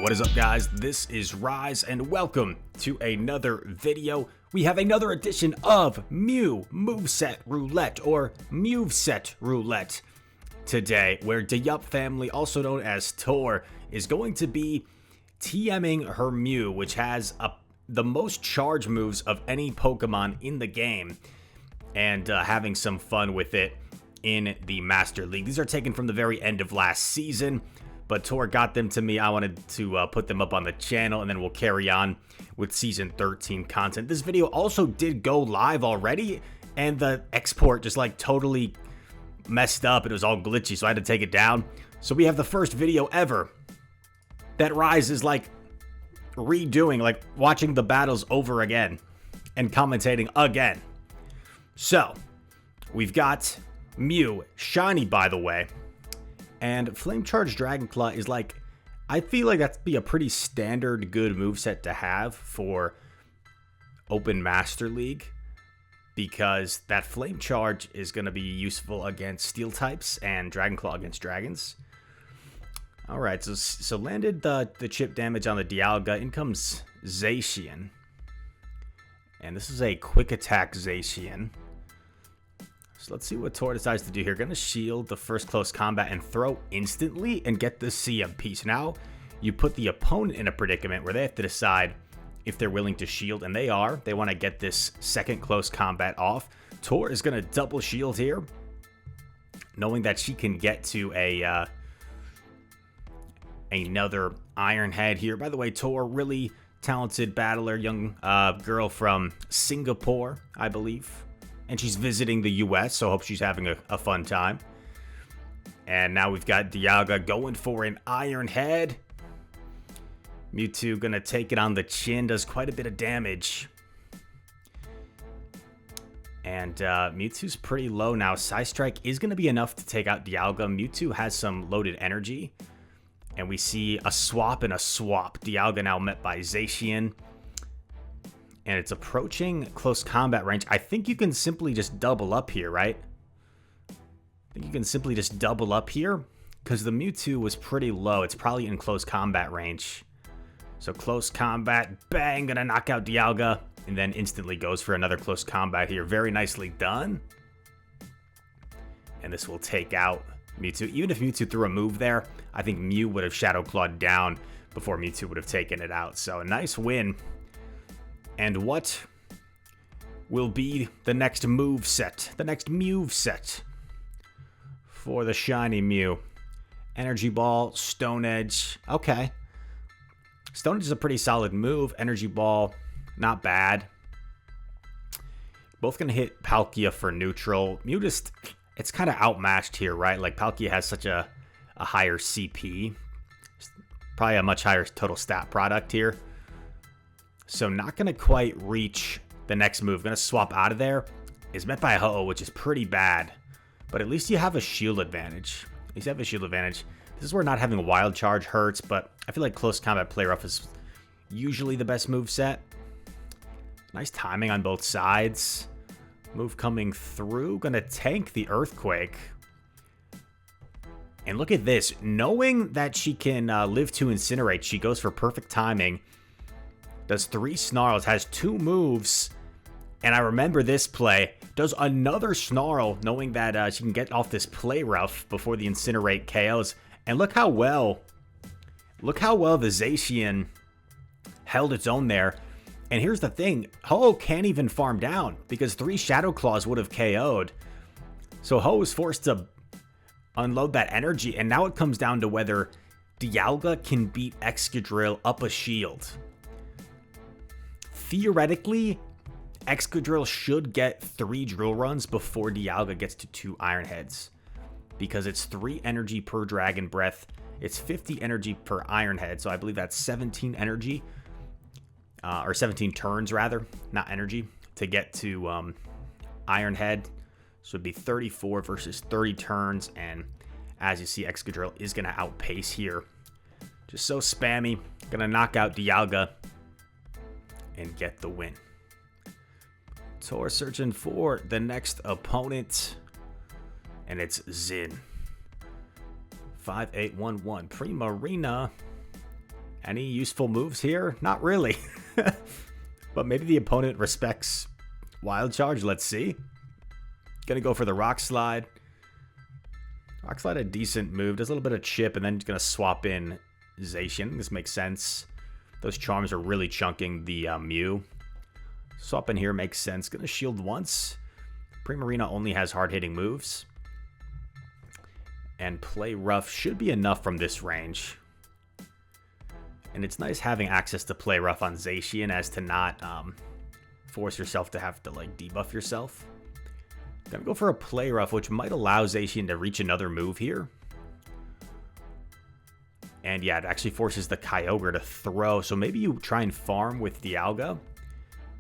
What is up, guys? This is Rise, and welcome to another video. We have another edition of Moveset Roulette, or Moveset Roulette today, where the Yup family, also known as Tor, is going to be TMing her Mew, which has the most charge moves of any Pokemon in the game, and having some fun with it in the Master League. These are taken from the very end of last season, but Tor got them to me. I wanted to put them up on the channel, and then we'll carry on with Season 13 content. This video also did go live already, and the export just like totally messed up. It was all glitchy, so I had to take it down. So we have the first video ever that Rise is like redoing, like watching the battles over again and commentating again. So we've got Mew, shiny by the way, and Flame Charge Dragonclaw is like, I feel like that'd be a pretty standard good moveset to have for Open Master League, because that Flame Charge is going to be useful against Steel types and Dragonclaw against dragons. Alright, so landed the chip damage on the Dialga. In comes Zacian, and this is a quick attack Zacian. So let's see what Tor decides to do here. Gonna shield the first close combat and throw instantly and get the CMP. So now you put the opponent in a predicament where they have to decide if they're willing to shield, and they are. They want to get this second close combat off. Tor is gonna double shield here, knowing that she can get to another Iron Head here. By the way, Tor, really talented battler, young girl from Singapore, I believe. And she's visiting the US, so I hope she's having a fun time. And now we've got Dialga going for an Iron Head. Mewtwo gonna take it on the chin, does quite a bit of damage. And Mewtwo's pretty low now. Psystrike is gonna be enough to take out Dialga. Mewtwo has some loaded energy. And we see a swap and a swap. Dialga now met by Zacian. And it's approaching close combat range. I think you can simply just double up here, right? I think you can simply just double up here, because the Mewtwo was pretty low. It's probably in close combat range. So close combat, bang, gonna knock out Dialga, and then instantly goes for another close combat here. Very nicely done. And this will take out Mewtwo. Even if Mewtwo threw a move there, I think Mew would have Shadow Clawed down before Mewtwo would have taken it out. So a nice win. And what will be the next move set? The next Moveset for the shiny Mew. Energy Ball, Stone Edge. Okay. Stone Edge is a pretty solid move. Energy Ball, not bad. Both going to hit Palkia for neutral. Mew just, it's kind of outmatched here, right? Like Palkia has such a higher CP. Probably a much higher total stat product here. So not going to quite reach the next move. Going to swap out of there. Is met by a Ho-Oh, which is pretty bad. But at least you have a shield advantage. At least you have a shield advantage. This is where not having a wild charge hurts, but I feel like close combat play rough is usually the best move set. Nice timing on both sides. Move coming through. Going to tank the Earthquake. And look at this. Knowing that she can live to Incinerate, she goes for perfect timing. Does 3 Snarls, has 2 moves, and I remember this play. Does another Snarl, knowing that she can get off this play rough before the Incinerate KOs. And look how well the Zacian held its own there. And here's the thing, Ho-Oh can't even farm down, because 3 Shadow Claws would have KO'd. So Ho is forced to unload that energy, and now it comes down to whether Dialga can beat Excadrill up a shield. Theoretically, Excadrill should get 3 drill runs before Dialga gets to 2 Iron Heads, because it's 3 energy per Dragon Breath. It's 50 energy per Iron Head, so I believe that's 17 energy, or 17 turns rather, not energy, to get to Iron Head. So it'd be 34 versus 30 turns, and as you see, Excadrill is going to outpace here. Just so spammy, going to knock out Dialga and get the win. Tor searching for the next opponent, and it's Zin. 5811 Primarina Any useful moves here? Not really. But maybe the opponent respects Wild Charge. Let's see. Gonna go for the Rock Slide. Rock Slide, a decent move. Does a little bit of chip, and then gonna swap in Zacian. This makes sense. Those charms are really chunking the Mew. Swap in here makes sense. Gonna shield once. Primarina only has hard-hitting moves. And Play Rough should be enough from this range. And it's nice having access to Play Rough on Zacian as to not force yourself to have to like debuff yourself. Gonna go for a Play Rough, which might allow Zacian to reach another move here. And yeah, it actually forces the Kyogre to throw. So maybe you try and farm with Dialga,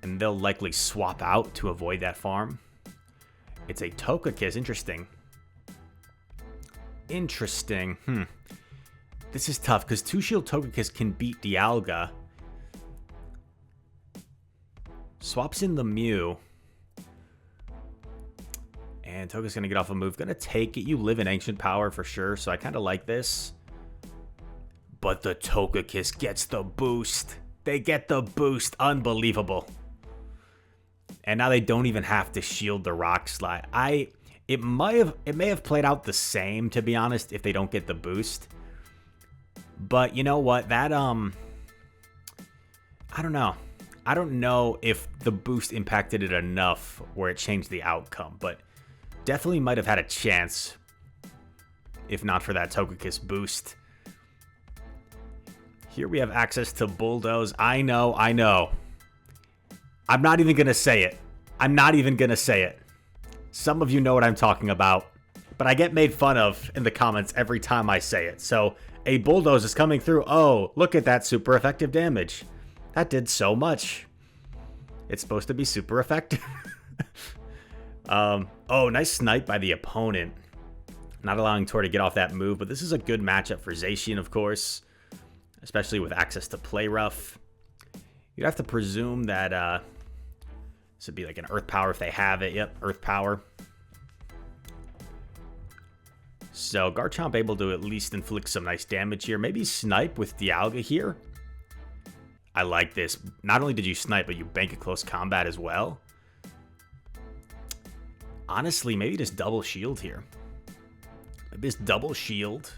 and they'll likely swap out to avoid that farm. It's a Togekiss. Interesting. Interesting. This is tough because 2-Shield Togekiss can beat Dialga. Swaps in the Mew. And Togekiss going to get off a move. Going to take it. You live in Ancient Power for sure, so I kind of like this. But the Togekiss gets the boost. They get the boost. Unbelievable. And now they don't even have to shield the Rock Slide. It may have played out the same, to be honest, if they don't get the boost. But you know what? That I don't know. I don't know if the boost impacted it enough where it changed the outcome, but definitely might have had a chance if not for that Togekiss boost. Here we have access to Bulldoze. I know. I'm not even going to say it. Some of you know what I'm talking about, but I get made fun of in the comments every time I say it. So a Bulldoze is coming through. Oh, look at that super effective damage. That did so much. It's supposed to be super effective. Oh, nice snipe by the opponent. Not allowing Tor to get off that move, but this is a good matchup for Zacian, of course, especially with access to Play Rough. You'd have to presume that this would be like an Earth Power if they have it. Yep, Earth Power. So Garchomp able to at least inflict some nice damage here. Maybe snipe with Dialga here. I like this. Not only did you snipe, but you bank a close combat as well. Honestly, maybe just double shield here. Maybe just double shield.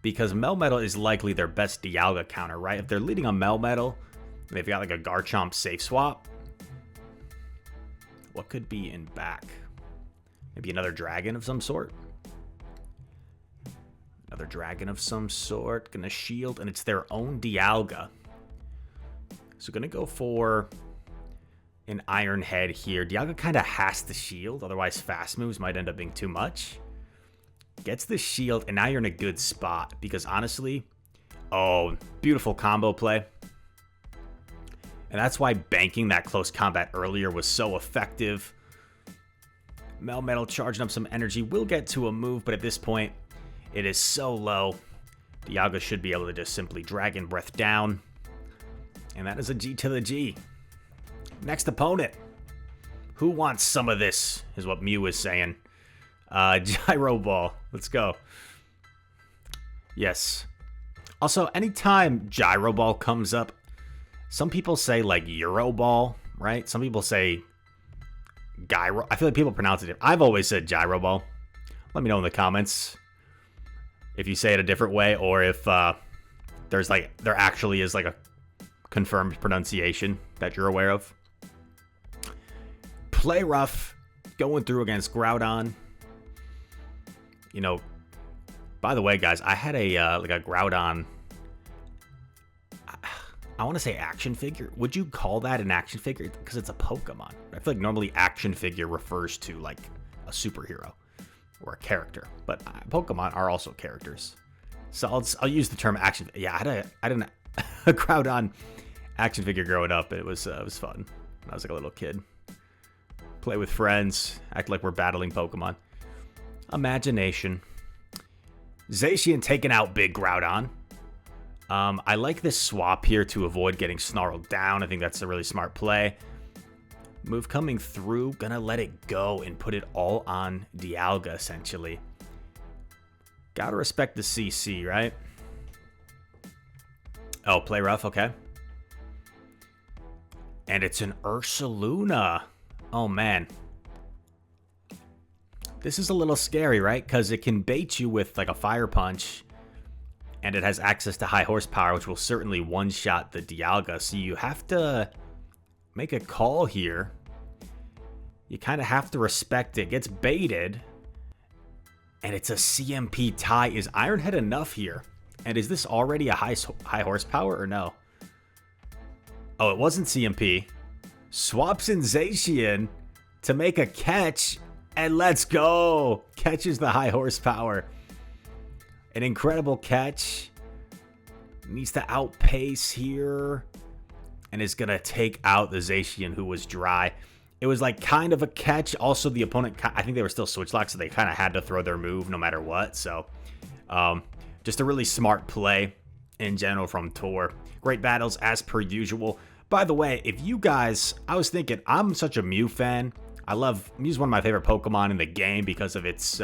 Because Melmetal is likely their best Dialga counter, right? If they're leading a Melmetal, they've got like a Garchomp safe swap. What could be in back? Maybe another dragon of some sort. Another dragon of some sort. Gonna shield, and it's their own Dialga. So gonna go for an Iron Head here. Dialga kind of has to shield, otherwise fast moves might end up being too much. Gets the shield, and now you're in a good spot. Because honestly, oh, beautiful combo play. And that's why banking that close combat earlier was so effective. Melmetal charging up some energy. Will get to a move, but at this point, it is so low. Dialga should be able to just simply Dragon Breath down. And that is a G to the G. Next opponent. Who wants some of this, is what Mew is saying. Gyro Ball. Let's go. Yes. Also, anytime Gyro Ball comes up, some people say like Euro Ball, right? Some people say Gyro. I feel like people pronounce it different. I've always said Gyro Ball. Let me know in the comments if you say it a different way, or if there actually is like a confirmed pronunciation that you're aware of. Play Rough going through against Groudon. You know, by the way, guys, I had a like a Groudon. I want to say action figure. Would you call that an action figure? Because it's a Pokemon. I feel like normally action figure refers to like a superhero or a character, but Pokemon are also characters. So I'll use the term action. Yeah, I had a Groudon action figure growing up. It was fun. I was like a little kid. Play with friends. Act like we're battling Pokemon. Imagination. Zacian taking out big Groudon. I like this swap here to avoid getting snarled down. I think that's a really smart play. Move coming through. Gonna let it go and put it all on Dialga, essentially. Gotta respect the CC, right? Oh, play rough, okay. And it's an Ursaluna. Oh, man. This is a little scary, right? Because it can bait you with like a fire punch. And it has access to high horsepower, which will certainly one-shot the Dialga. So you have to make a call here. You kind of have to respect it. It gets baited. And it's a CMP tie. Is Ironhead enough here? And is this already a high horsepower or no? Oh, it wasn't CMP. Swaps in Zacian to make a catch. And let's go. Catches the high horsepower. An incredible catch. Needs to outpace here. And is going to take out the Zacian, who was dry. It was like kind of a catch. Also, the opponent, I think they were still switch locked, so they kind of had to throw their move no matter what. So, just a really smart play in general from Tor. Great battles as per usual. By the way, if you guys, I was thinking, I'm such a Mew fan. I love, Mew's one of my favorite Pokemon in the game because of its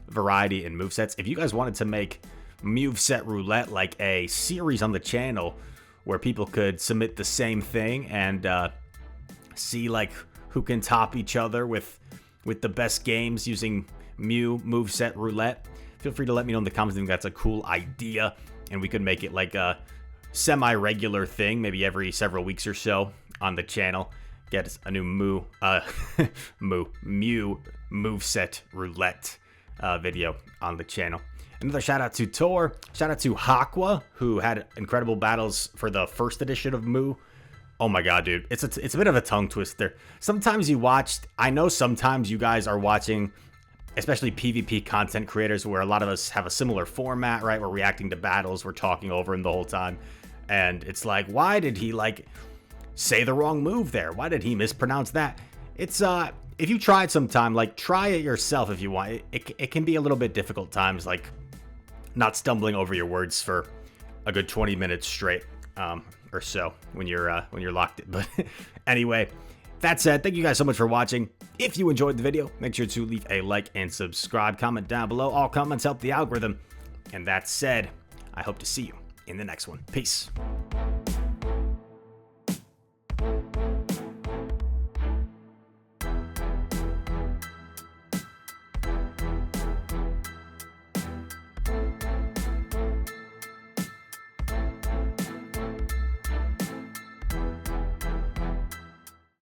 variety in movesets. If you guys wanted to make Moveset Roulette like a series on the channel where people could submit the same thing and see like who can top each other with the best games using Mew Moveset Roulette, feel free to let me know in the comments. I think that's a cool idea, and we could make it like a semi-regular thing, maybe every several weeks or so on the channel. Get a new Mew Moveset Roulette video on the channel. Another shout out to Tor. Shout out to Hakwa, who had incredible battles for the first edition of Moo. Oh my god, dude. It's a bit of a tongue twister. Sometimes you watched, I know sometimes you guys are watching, especially PvP content creators, where a lot of us have a similar format, right? We're reacting to battles, we're talking over them the whole time. And it's like, why did he like say the wrong move there? Why did he mispronounce that? It's if you try it sometime, like try it yourself if you want. It can be a little bit difficult times, like not stumbling over your words for a good 20 minutes straight. Or so when you're locked in. But anyway, that said, thank you guys so much for watching. If you enjoyed the video, make sure to leave a like and subscribe. Comment down below. All comments help the algorithm. And that said, I hope to see you in the next one. Peace.